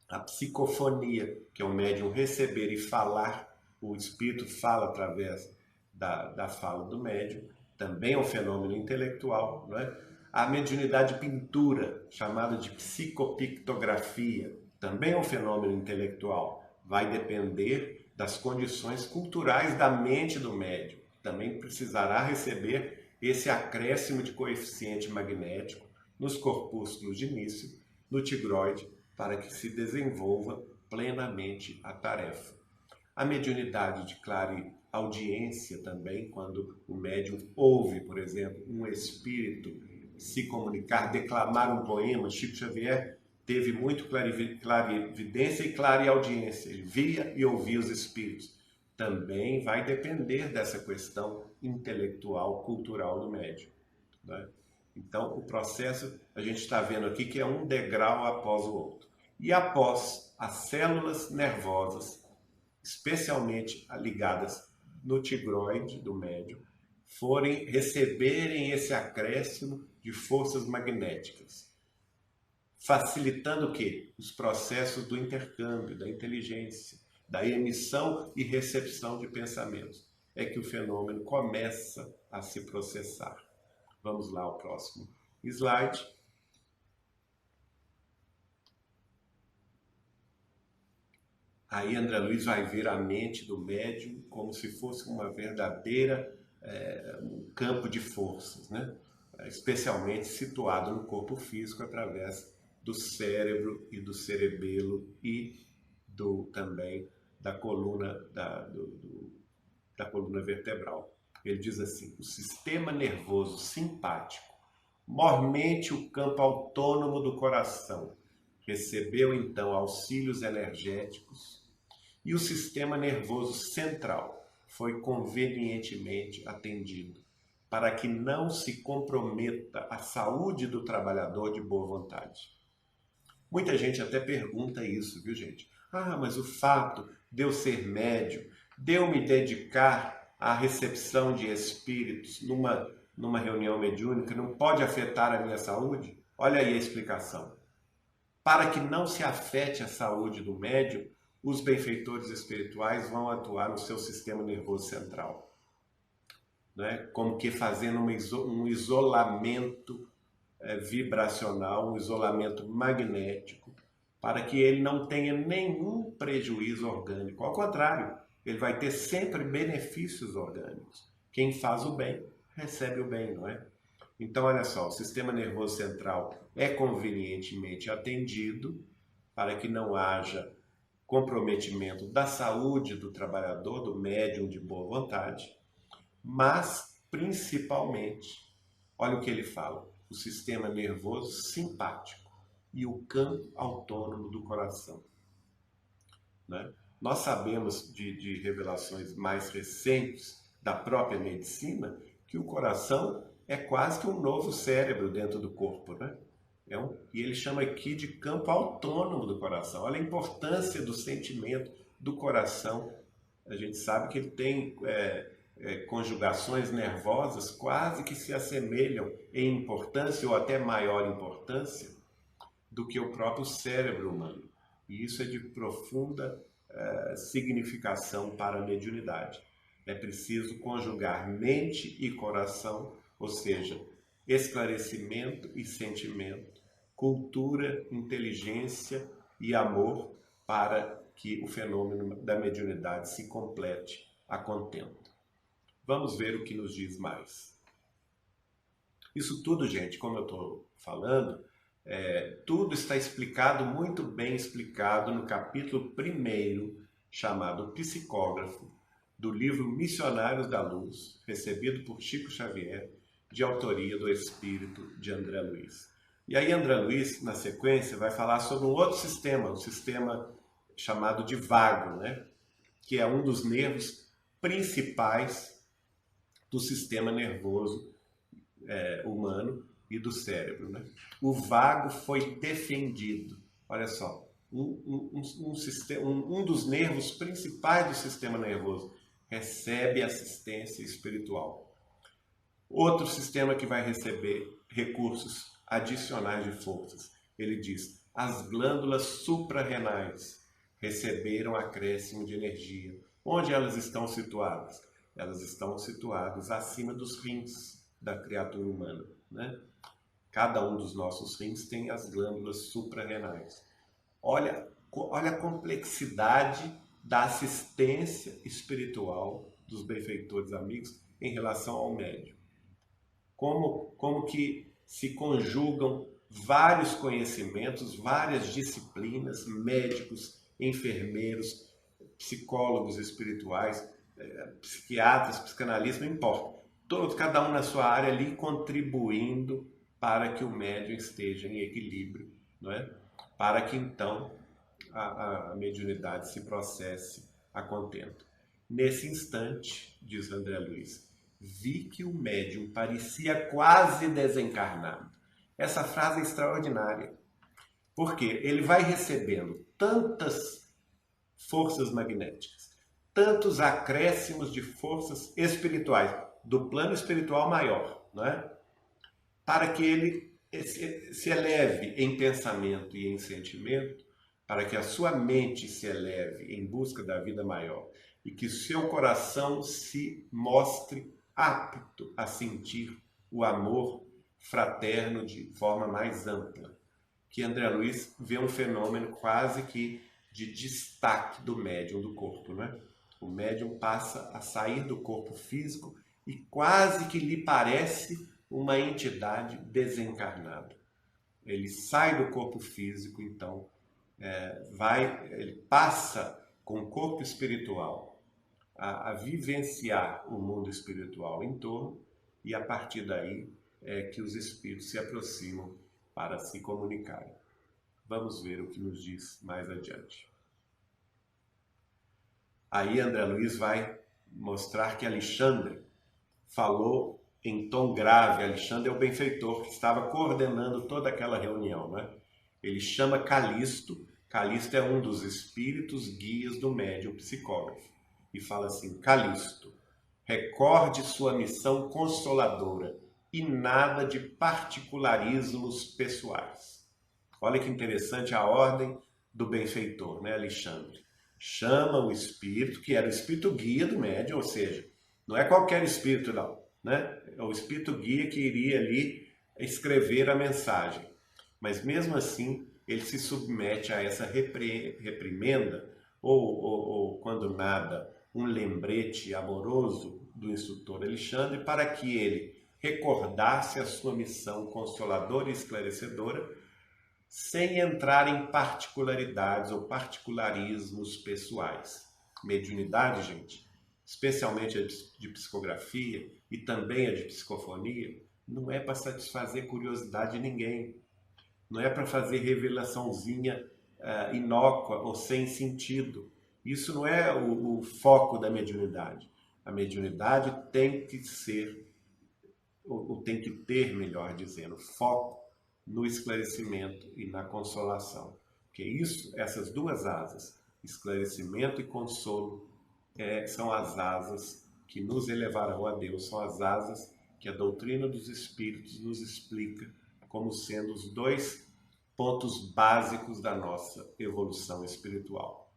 A psicofonia, que é o médium receber e falar, o espírito fala através da fala do médium, também é um fenômeno intelectual, não é? A mediunidade pintura, chamada de psicopictografia, também é um fenômeno intelectual. Vai depender das condições culturais da mente do médium. Também precisará receber esse acréscimo de coeficiente magnético nos corpúsculos de Nícium, no tigroide, para que se desenvolva plenamente a tarefa. A mediunidade de clareaudiência também, quando o médium ouve, por exemplo, um espírito se comunicar, declamar um poema. Chico Xavier teve muito clarividência e clareaudiência. Ele via e ouvia os espíritos. Também vai depender dessa questão intelectual, cultural do médium, né? Então, o processo, a gente está vendo aqui que é um degrau após o outro. E após as células nervosas, especialmente ligadas no tigroide do médium, receberem esse acréscimo de forças magnéticas, facilitando o quê? Os processos do intercâmbio, da inteligência, da emissão e recepção de pensamentos. É que o fenômeno começa a se processar. Vamos lá ao próximo slide. Aí André Luiz vai ver a mente do médium como se fosse uma verdadeira um campo de forças, né? Especialmente situado no corpo físico através do cérebro e do cerebelo e também da coluna, da coluna vertebral. Ele diz assim: o sistema nervoso simpático, mormente o campo autônomo do coração, recebeu então auxílios energéticos e o sistema nervoso central foi convenientemente atendido para que não se comprometa a saúde do trabalhador de boa vontade. Muita gente até pergunta isso, viu, gente? Ah, mas o fato de eu ser médium, de eu me dedicar à recepção de espíritos numa reunião mediúnica, não pode afetar a minha saúde? Olha aí a explicação. Para que não se afete a saúde do médium, os benfeitores espirituais vão atuar no seu sistema nervoso central, né? Como que fazendo um isolamento vibracional, um isolamento magnético, para que ele não tenha nenhum prejuízo orgânico. Ao contrário, ele vai ter sempre benefícios orgânicos. Quem faz o bem, recebe o bem, não é? Então, olha só, o sistema nervoso central é convenientemente atendido para que não haja comprometimento da saúde do trabalhador, do médium de boa vontade, mas, principalmente, olha o que ele fala, o sistema nervoso simpático e o campo autônomo do coração, né? Nós sabemos de revelações mais recentes da própria medicina que o coração é quase que um novo cérebro dentro do corpo, né? E ele chama aqui de campo autônomo do coração. Olha a importância do sentimento do coração. A gente sabe que ele tem conjugações nervosas quase que se assemelham em importância ou até maior importância do que o próprio cérebro humano. E isso é de profunda significação para a mediunidade. É preciso conjugar mente e coração, ou seja, esclarecimento e sentimento, cultura, inteligência e amor para que o fenômeno da mediunidade se complete a contento. Vamos ver o que nos diz mais. Isso tudo, gente, como eu estou falando, tudo está explicado, muito bem explicado, no capítulo 1º, chamado Psicógrafo, do livro Missionários da Luz, recebido por Chico Xavier, de autoria do espírito de André Luiz. E aí André Luiz, na sequência, vai falar sobre um outro sistema, um sistema chamado de vago, né? Que é um dos nervos principais do sistema nervoso humano e do cérebro, né? O vago foi defendido. Olha só, um dos nervos principais do sistema nervoso recebe assistência espiritual. Outro sistema que vai receber recursos adicionais de forças, ele diz, as glândulas suprarrenais receberam acréscimo de energia. Onde elas estão situadas? Elas estão situadas acima dos rins da criatura humana, né? Cada um dos nossos rins tem as glândulas suprarrenais. Olha a complexidade da assistência espiritual dos benfeitores amigos em relação ao médium. Como que se conjugam vários conhecimentos, várias disciplinas, médicos, enfermeiros, psicólogos espirituais, psiquiatras, psicanalistas, não importa. Cada um na sua área ali contribuindo para que o médium esteja em equilíbrio, não é? Para que então a mediunidade se processe a contento. Nesse instante, diz André Luiz, vi que o médium parecia quase desencarnado. Essa frase é extraordinária, porque ele vai recebendo tantas forças magnéticas, tantos acréscimos de forças espirituais, do plano espiritual maior, não é? Para que ele se eleve em pensamento e em sentimento, para que a sua mente se eleve em busca da vida maior e que seu coração se mostre apto a sentir o amor fraterno de forma mais ampla. Que André Luiz vê um fenômeno quase que de destaque do médium do corpo, né? O médium passa a sair do corpo físico e quase que lhe parece uma entidade desencarnada. Ele sai do corpo físico, então ele passa com o corpo espiritual a vivenciar o mundo espiritual em torno, e a partir daí é que os espíritos se aproximam para se comunicarem. Vamos ver o que nos diz mais adiante. Aí André Luiz vai mostrar que Alexandre falou em tom grave. Alexandre é o benfeitor que estava coordenando toda aquela reunião, né? Ele chama Calixto. Calixto é um dos espíritos guias do médium psicógrafo. E fala assim, Calixto, recorde sua missão consoladora e nada de particularismos pessoais. Olha que interessante a ordem do benfeitor, né, Alexandre? Chama o espírito, que era o espírito guia do médium, ou seja, não é qualquer espírito não, né? É o espírito guia que iria ali escrever a mensagem. Mas mesmo assim, ele se submete a essa reprimenda, ou quando nada, um lembrete amoroso do instrutor Alexandre, para que ele recordasse a sua missão consoladora e esclarecedora, sem entrar em particularidades ou particularismos pessoais. Mediunidade, gente, especialmente a de psicografia e também a de psicofonia, não é para satisfazer curiosidade de ninguém. Não é para fazer revelaçãozinha inócua ou sem sentido. Isso não é o foco da mediunidade. A mediunidade tem que ser, ou tem que ter, melhor dizendo, foco no esclarecimento e na consolação. Porque isso, essas duas asas, esclarecimento e consolo, são as asas que nos elevarão a Deus, são as asas que a doutrina dos Espíritos nos explica como sendo os dois pontos básicos da nossa evolução espiritual.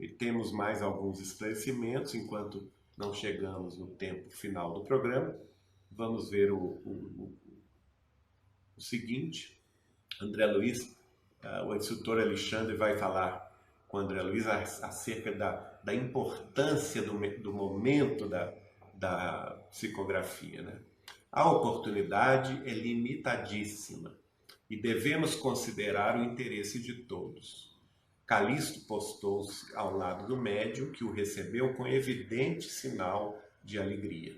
E temos mais alguns esclarecimentos, enquanto não chegamos no tempo final do programa. Vamos ver o seguinte. André Luiz, o instrutor Alexandre vai falar com André Luiz acerca da importância do momento da psicografia, né? A oportunidade é limitadíssima e devemos considerar o interesse de todos. Calixto postou-se ao lado do médium, que o recebeu com evidente sinal de alegria.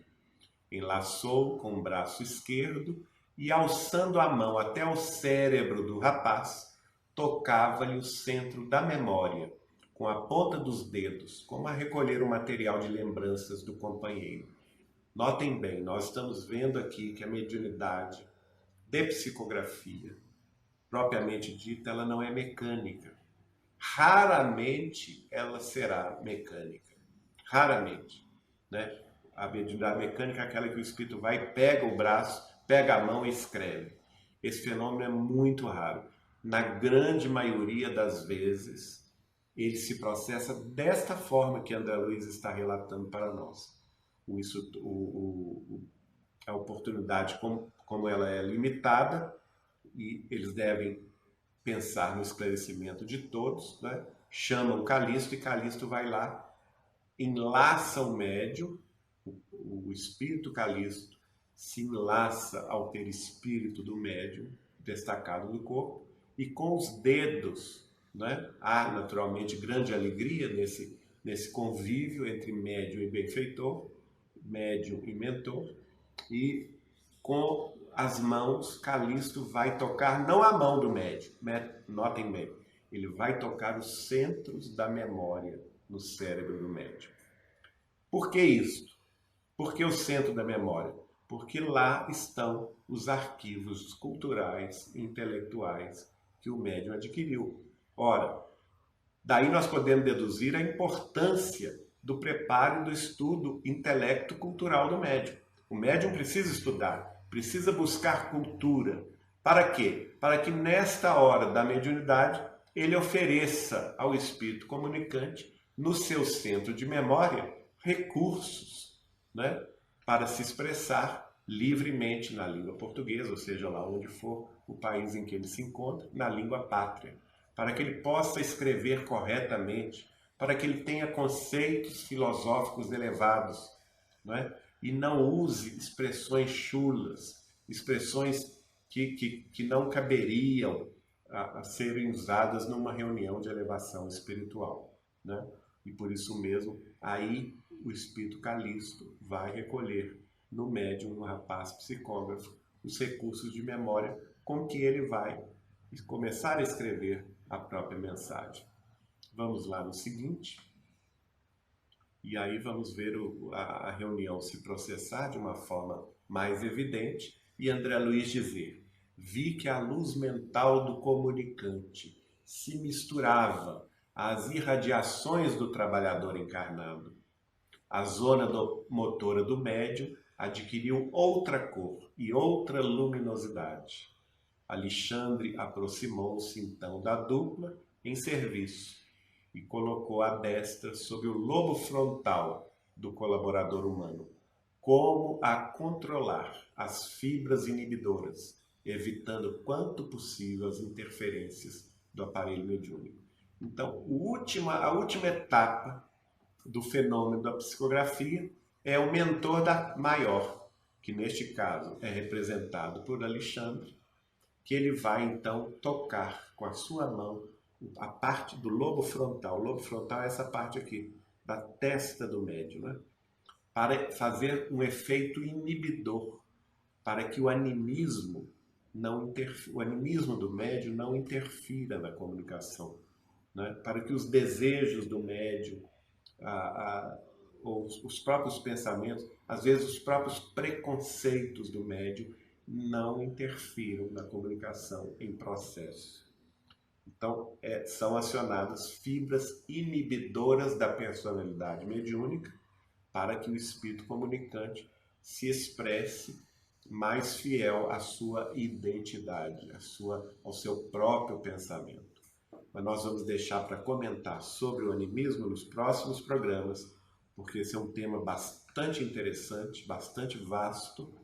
Enlaçou com o braço esquerdo e, alçando a mão até o cérebro do rapaz, tocava-lhe o centro da memória, com a ponta dos dedos, como a recolher o material de lembranças do companheiro. Notem bem, nós estamos vendo aqui que a mediunidade de psicografia, propriamente dita, ela não é mecânica. Raramente ela será mecânica. Raramente, né? A mediunidade mecânica é aquela que o espírito vai, pega o braço, pega a mão e escreve. Esse fenômeno é muito raro. Na grande maioria das vezes, ele se processa desta forma que André Luiz está relatando para nós. A oportunidade, como ela é limitada, e eles devem pensar no esclarecimento de todos, né? Chamam Calixto e Calixto vai lá, enlaça o médium, o espírito Calixto se enlaça ao perispírito do médium, destacado do corpo, e com os dedos, né? Há naturalmente grande alegria nesse convívio entre médium e benfeitor, médium e mentor, e com as mãos, Calixto vai tocar, não a mão do médium, notem bem, ele vai tocar os centros da memória no cérebro do médium. Por que isso? Por que o centro da memória? Porque lá estão os arquivos culturais e intelectuais que o médium adquiriu. Ora, daí nós podemos deduzir a importância do preparo e do estudo intelecto-cultural do médium. O médium precisa estudar, precisa buscar cultura. Para quê? Para que nesta hora da mediunidade ele ofereça ao espírito comunicante, no seu centro de memória, recursos, né, para se expressar livremente na língua portuguesa, ou seja, lá onde for o país em que ele se encontra, na língua pátria, para que ele possa escrever corretamente, para que ele tenha conceitos filosóficos elevados, né? E não use expressões chulas, expressões que não caberiam a serem usadas numa reunião de elevação espiritual, né? E por isso mesmo, aí o espírito Calixto vai recolher no médium, no rapaz psicógrafo, os recursos de memória com que ele vai começar a escrever a própria mensagem. Vamos lá no seguinte. E aí vamos ver a reunião se processar de uma forma mais evidente e André Luiz dizer: vi que a luz mental do comunicante se misturava às irradiações do trabalhador encarnado. A zona motora do médium adquiriu outra cor e outra luminosidade. Alexandre aproximou-se então da dupla em serviço e colocou a destra sobre o lobo frontal do colaborador humano, como a controlar as fibras inibidoras, evitando quanto possível as interferências do aparelho mediúnico. Então, a última etapa do fenômeno da psicografia é o mentor da maior, que neste caso é representado por Alexandre, que ele vai então tocar com a sua mão a parte do lobo frontal. O lobo frontal é essa parte aqui, da testa do médium, né? Para fazer um efeito inibidor, para que o animismo do médium não interfira na comunicação, né? Para que os desejos do médium, os próprios pensamentos, às vezes os próprios preconceitos do médium não interfiram na comunicação em processo. Então, são acionadas fibras inibidoras da personalidade mediúnica para que o espírito comunicante se expresse mais fiel à sua identidade, ao seu próprio pensamento. Mas nós vamos deixar para comentar sobre o animismo nos próximos programas, porque esse é um tema bastante interessante, bastante vasto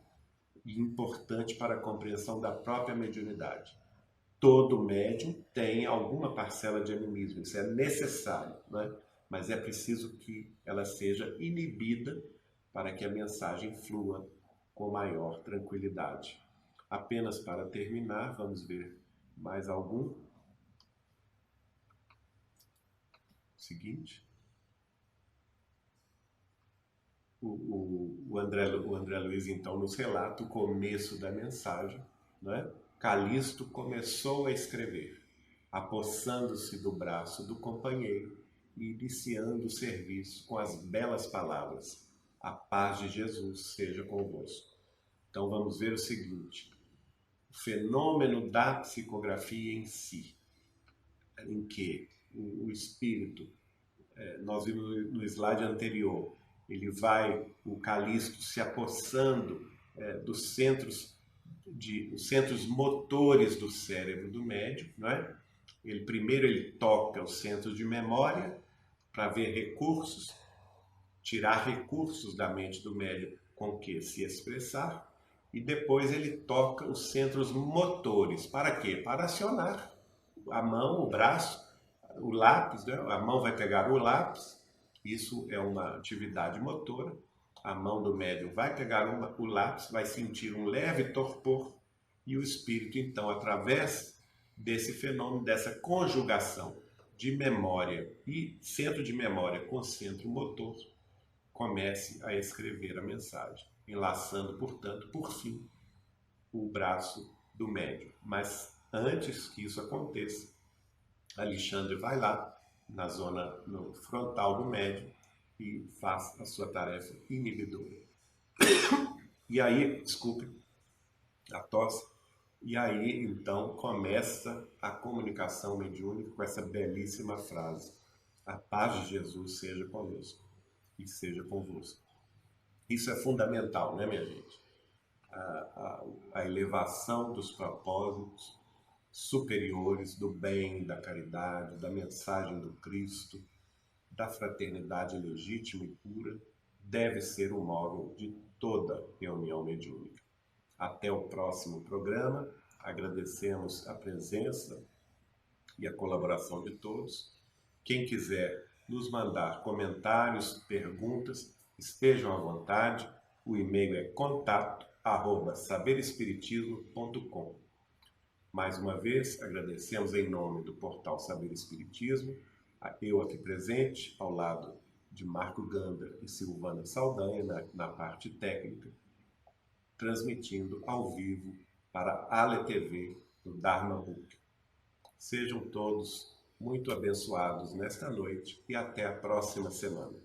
e importante para a compreensão da própria mediunidade. Todo médium tem alguma parcela de animismo, isso é necessário, né? Mas é preciso que ela seja inibida para que a mensagem flua com maior tranquilidade. Apenas para terminar, vamos ver mais algum. Seguinte. O André Luiz, então, nos relata o começo da mensagem, né? Calixto começou a escrever, apossando-se do braço do companheiro e iniciando o serviço com as belas palavras: a paz de Jesus seja convosco. Então vamos ver o seguinte: o fenômeno da psicografia em si, em que o espírito, nós vimos no slide anterior, o Calixto se apossando dos centros os centros motores do cérebro do médium, não é? Primeiro ele toca os centros de memória para ver recursos, tirar recursos da mente do médium com que se expressar, e depois ele toca os centros motores. Para quê? Para acionar a mão, o braço, o lápis, né? A mão vai pegar o lápis, isso é uma atividade motora. A mão do médium vai pegar o lápis, vai sentir um leve torpor, e o espírito, então, através desse fenômeno, dessa conjugação de memória e centro de memória com centro motor, comece a escrever a mensagem, enlaçando, portanto, por fim, o braço do médium. Mas antes que isso aconteça, Alexandre vai lá na zona no frontal do médium e faz a sua tarefa inibidora. E aí, desculpe a tosse, e aí então começa a comunicação mediúnica com essa belíssima frase: a paz de Jesus seja conosco e seja convosco. Isso é fundamental, né, minha gente? A elevação dos propósitos superiores do bem, da caridade, da mensagem do Cristo, da fraternidade legítima e pura, deve ser o móvel de toda reunião mediúnica. Até o próximo programa. Agradecemos a presença e a colaboração de todos. Quem quiser nos mandar comentários, perguntas, estejam à vontade. O e-mail é contato@saberespiritismo.com. Mais uma vez, agradecemos em nome do portal Saber Espiritismo, eu aqui presente, ao lado de Marco Ganda e Silvana Saldanha, na parte técnica, transmitindo ao vivo para a Ale TV do Dharma Book. Sejam todos muito abençoados nesta noite e até a próxima semana.